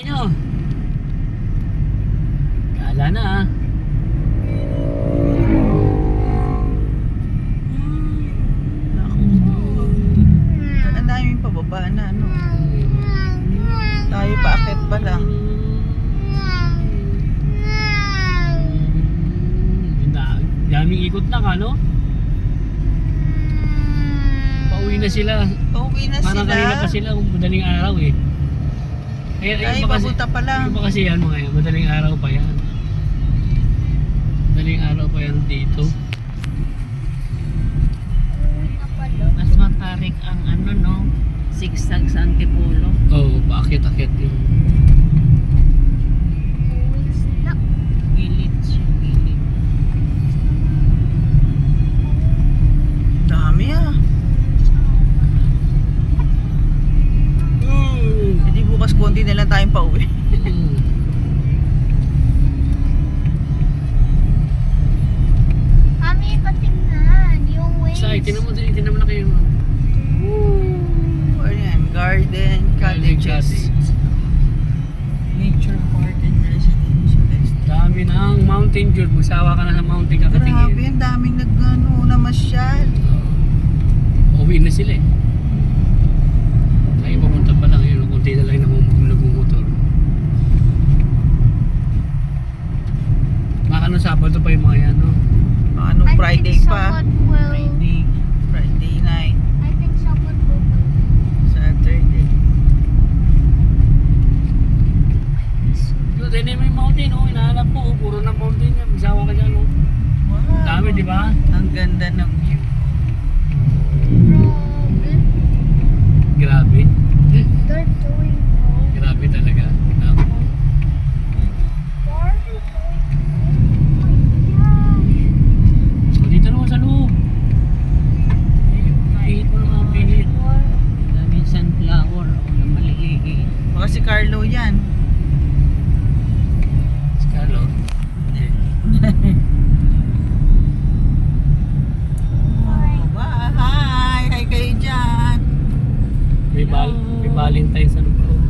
Nyo. Kala na ah. Ang daming pababa na ano. Tayo paakyat pa lang. Daming ikot na ka, no? Pauwi na sila. Pauwi na Parang sila. kanina pa sila, madaling araw eh. Ay, papunta pa lang. Iba kasi yan mga yan, madaling araw pa yan. Madaling araw pa yan dito. Mas matarik ang ano no, zigzag sa Antipolo. Oo, paakyat-akyat yung Gilid siya, gilid. Dami ah. Hindi bukas konti na lang tayong pauwi. Mami, patingnan yung waves. Sa itin naman na kayo. Woo! Ano yan? Garden cottages. Nature park and residential estate. Dami ng Mountain Dew. Magsawa ka na sa mountain Grabe, kakatingin. ang daming namasyal. Uwi na sila eh. Ay, papunta pa lang yun. Kunti na lang nagmumotor. Baka no Sabado pa yung mga yan, no? Baka nung Friday pa. Friday. Friday night. I think someone will. Saturday. Yun, din may mountain, oh. Hinahanap ko, oh. Puro na mountain yan. Magsawa ka dyan, oh. Wow. Dami, di ba? Ang ganda ng view. Grabe. They're doing Grabe talaga. what are they doing? Oh my So, dito naman sa loob. Pihit mo naman, pihit. gosh. Daming sunflower o na maliliit. Baka si Carlo yan. Si Carlo. Oh, bye! Hi kayo dyan. May Valentine sa loob.